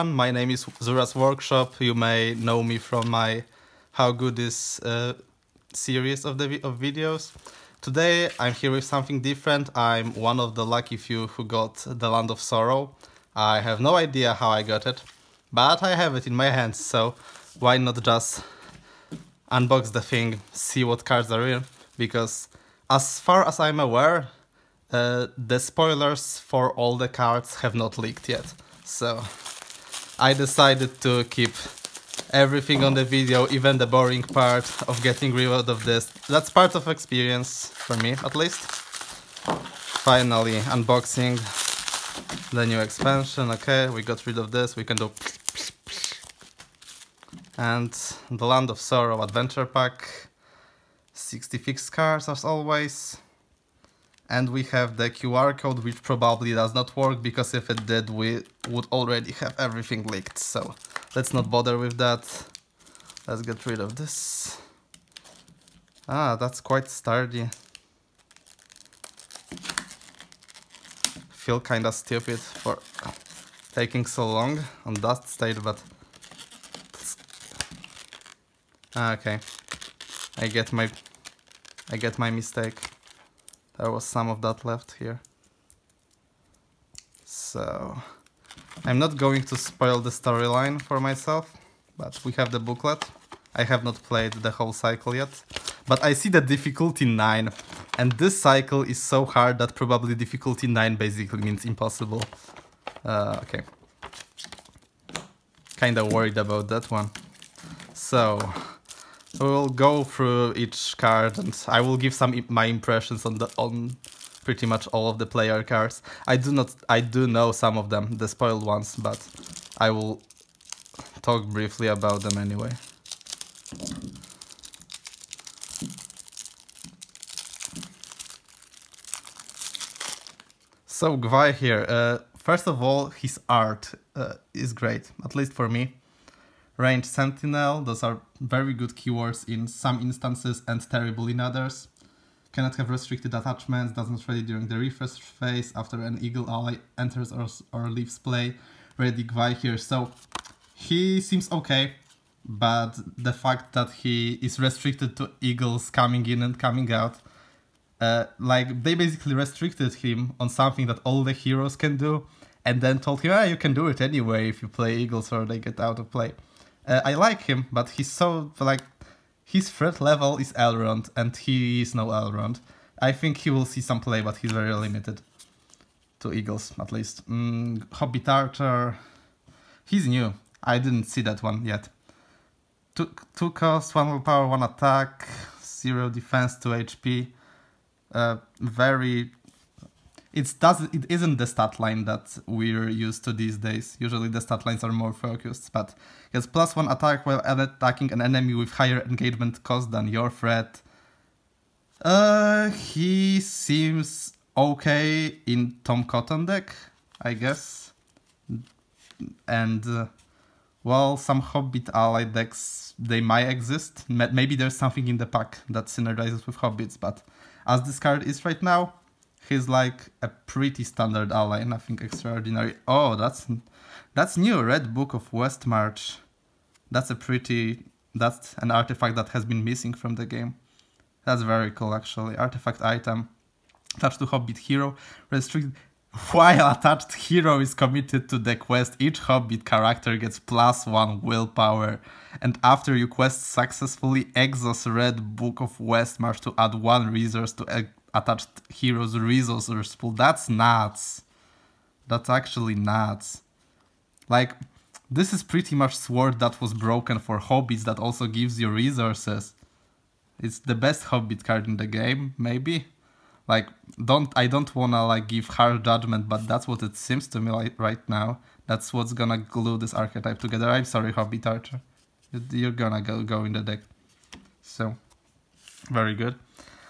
My name is Zura's Workshop. You may know me from my How Good Is series of videos. Today I'm here with something different. I'm one of the lucky few who got the Land of Sorrow. I have no idea how I got it, but I have it in my hands, so why not just unbox the thing, see what cards are in, because as far as I'm aware, the spoilers for all the cards have not leaked yet, so I decided to keep everything on the video, even the boring part of getting rid of this. That's part of experience, for me at least. Finally, unboxing the new expansion. Okay, we got rid of this, we can do... And the Land of Sorrow Adventure Pack. 60 fixed cards as always. And we have the QR code, which probably does not work, because if it did, we would already have everything leaked. So let's not bother with that. Let's get rid of this. Ah, that's quite sturdy. Feel kinda stupid for taking so long on that state, but... Okay. I get my mistake. There was some of that left here. So I'm not going to spoil the storyline for myself, but we have the booklet. I have not played the whole cycle yet, but I see the difficulty 9, and this cycle is so hard that probably difficulty 9 basically means impossible. Okay. Kinda worried about that one. So we'll go through each card, and I will give my impressions on pretty much all of the player cards. I do know some of them, the spoiled ones, but I will talk briefly about them anyway. So Gvai here. First of all, his art is great, at least for me. Range Sentinel, those are very good keywords in some instances and terrible in others. Cannot have restricted attachments, does not ready during the refresh phase after an eagle ally enters or leaves play. Ready Gvai here, so he seems okay, but the fact that he is restricted to eagles coming in and coming out, like they basically restricted him on something that all the heroes can do, and then told him, you can do it anyway if you play eagles or they get out of play. I like him, but he's so, like, his threat level is Elrond, and he is no Elrond. I think he will see some play, but he's very limited to eagles, at least. Hobbit Archer, he's new. I didn't see that one yet. 2 cost, 1 willpower, 1 attack, 0 defense, 2 HP. Very... It isn't the stat line that we're used to these days. Usually the stat lines are more focused, but he has +1 attack while attacking an enemy with higher engagement cost than your threat. He seems okay in Tom Cotton deck, I guess. And, well, some Hobbit ally decks, they might exist. Maybe there's something in the pack that synergizes with Hobbits, but as this card is right now, he's like a pretty standard ally, nothing extraordinary. Oh, that's new. Red Book of Westmarch. That's an artifact that has been missing from the game. That's very cool, actually. Artifact item. Attached to Hobbit hero. Restricted. While attached hero is committed to the quest, each Hobbit character gets +1 willpower. And after you quest successfully, exhaust Red Book of Westmarch to add 1 resource to attached hero's resources pool. That's nuts. That's actually nuts. Like, this is pretty much sword that was broken for hobbits that also gives you resources. It's the best hobbit card in the game, maybe. Like, I don't wanna like give hard judgment, but that's what it seems to me like right now. That's what's gonna glue this archetype together. I'm sorry, Hobbit Archer. You're gonna go in the deck. So, very good.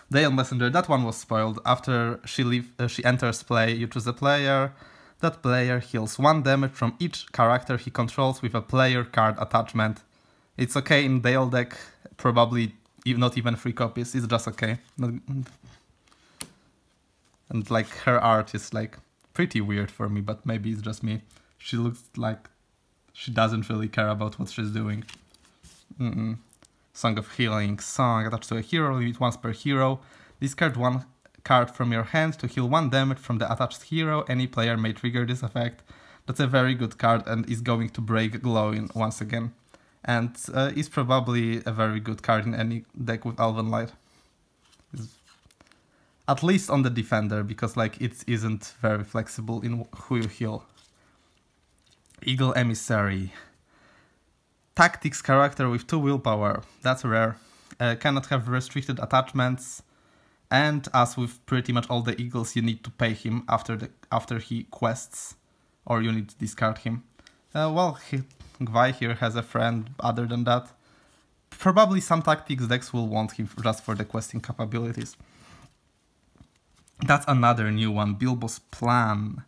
Dale Messenger, that one was spoiled. After she enters play, you choose a player. That player heals 1 damage from each character he controls with a player card attachment. It's okay in Dale deck, probably not even 3 copies, it's just okay. And like her art is like pretty weird for me, but maybe it's just me. She looks like She doesn't really care about what she's doing. Song of Healing. Song attached to a hero, limit once per hero. Discard one card from your hand to heal 1 damage from the attached hero. Any player may trigger this effect. That's a very good card and is going to break Glowing once again. And is probably a very good card in any deck with Elven Light. At least on the defender, because like it isn't very flexible in who you heal. Eagle Emissary. Tactics character with 2 willpower. That's rare. Cannot have restricted attachments. And as with pretty much all the eagles, you need to pay him after he quests. Or you need to discard him. Gvai here has a friend other than that. Probably some tactics decks will want him just for the questing capabilities. That's another new one, Bilbo's Plan.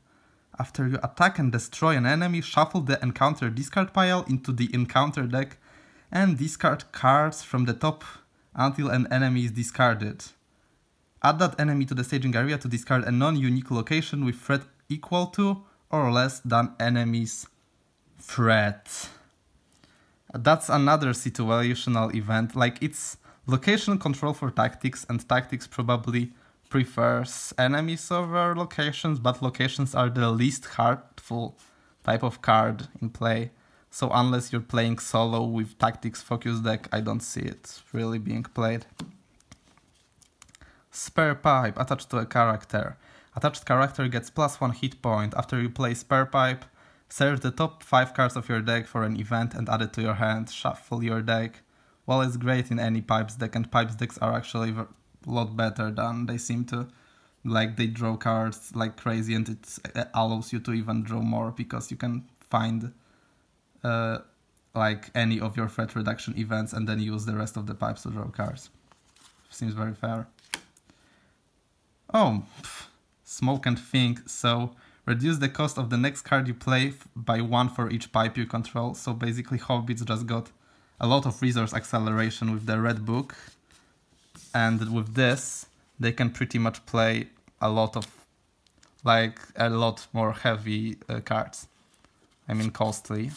After you attack and destroy an enemy, shuffle the encounter discard pile into the encounter deck and discard cards from the top until an enemy is discarded. Add that enemy to the staging area to discard a non-unique location with threat equal to or less than enemy's threat. That's another situational event, like it's location control for tactics, and tactics probably prefers enemies over locations, but locations are the least hurtful type of card in play. So unless you're playing solo with tactics focus deck, I don't see it really being played. Spare Pipe attached to a character. Attached character gets +1 hit point. After you play Spare Pipe, search the top 5 cards of your deck for an event and add it to your hand. Shuffle your deck. Well, it's great in any Pipes deck, and Pipes decks are actually a lot better than they seem to. Like, they draw cards like crazy, and it allows you to even draw more because you can find like any of your threat reduction events and then use the rest of the Pipes to draw cards. Seems very fair. Oh, Smoke and Think. So reduce the cost of the next card you play by 1 for each pipe you control. So basically Hobbits just got a lot of resource acceleration with the red book. And with this, they can pretty much play a lot more heavy cards. I mean costly.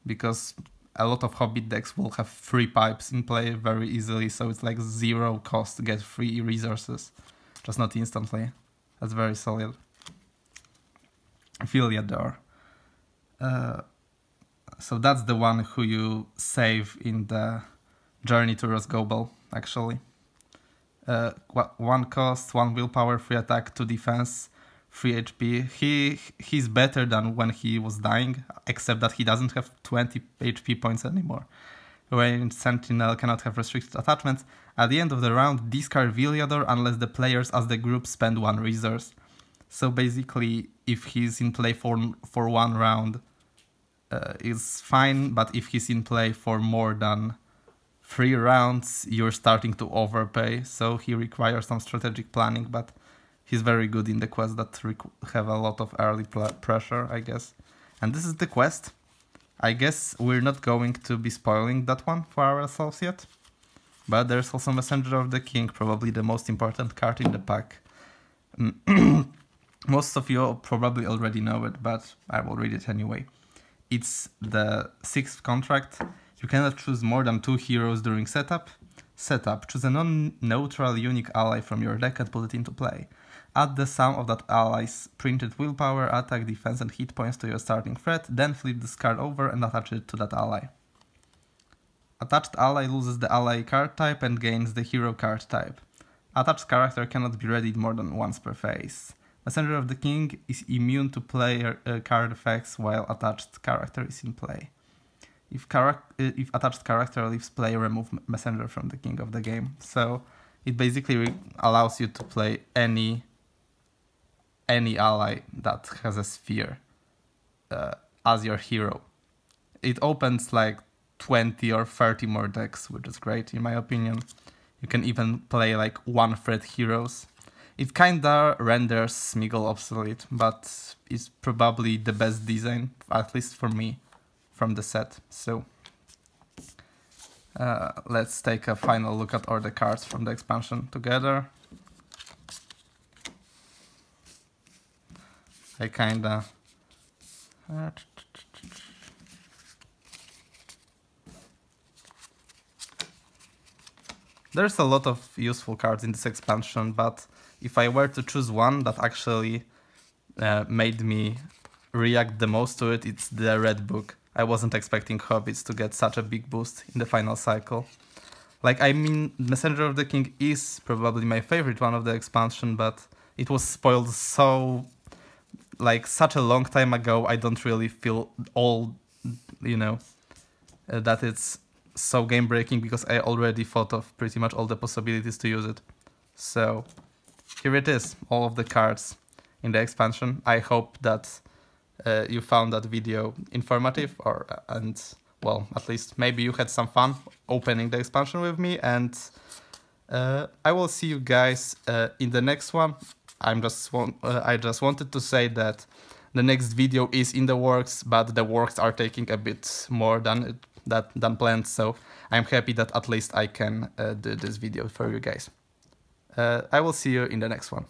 Because a lot of Hobbit decks will have 3 pipes in play very easily, so it's like 0 cost to get 3 resources. Just not instantly. That's very solid. Villador. So that's the one who you save in the Journey to Rosgobel, actually. 1 cost, 1 willpower, 3 attack, 2 defense, 3 HP. He's better than when he was dying, except that he doesn't have 20 HP points anymore. When Sentinel cannot have restricted attachments, at the end of the round, discard Villador unless the players as the group spend 1 resource. So basically, if he's in play for 1 round, it's fine, but if he's in play for more than 3 rounds, you're starting to overpay, so he requires some strategic planning, but he's very good in the quests that have a lot of early pressure, I guess. And this is the quest. I guess we're not going to be spoiling that one for ourselves yet. But there's also Messenger of the King, probably the most important card in the pack. Most of you probably already know it, but I will read it anyway. It's the 6th contract. You cannot choose more than 2 heroes during setup. Choose a non-neutral unique ally from your deck and put it into play. Add the sum of that ally's printed willpower, attack, defense, and hit points to your starting threat, then flip this card over and attach it to that ally. Attached ally loses the ally card type and gains the hero card type. Attached character cannot be readied more than once per phase. Messenger of the King is immune to player card effects while attached character is in play. If attached character leaves play, remove Messenger from the King of the game. So it basically allows you to play any ally that has a sphere as your hero. It opens like 20 or 30 more decks, which is great in my opinion. You can even play like 1 threat heroes. It kinda renders Smeagol obsolete, but it's probably the best design, at least for me, from the set. So let's take a final look at all the cards from the expansion together. I kinda There's a lot of useful cards in this expansion, but if I were to choose one that actually made me react the most to it, it's the Red Book. I wasn't expecting Hobbits to get such a big boost in the final cycle. Like, I mean, Messenger of the King is probably my favorite one of the expansion, but it was spoiled so, like, such a long time ago. I don't really feel all, you know, that it's so game breaking because I already thought of pretty much all the possibilities to use it. So here it is, all of the cards in the expansion. I hope that you found that video informative, and well, at least maybe you had some fun opening the expansion with me, and I will see you guys in the next one. I just wanted to say that the next video is in the works, but the works are taking a bit more than planned, so I'm happy that at least I can do this video for you guys. I will see you in the next one.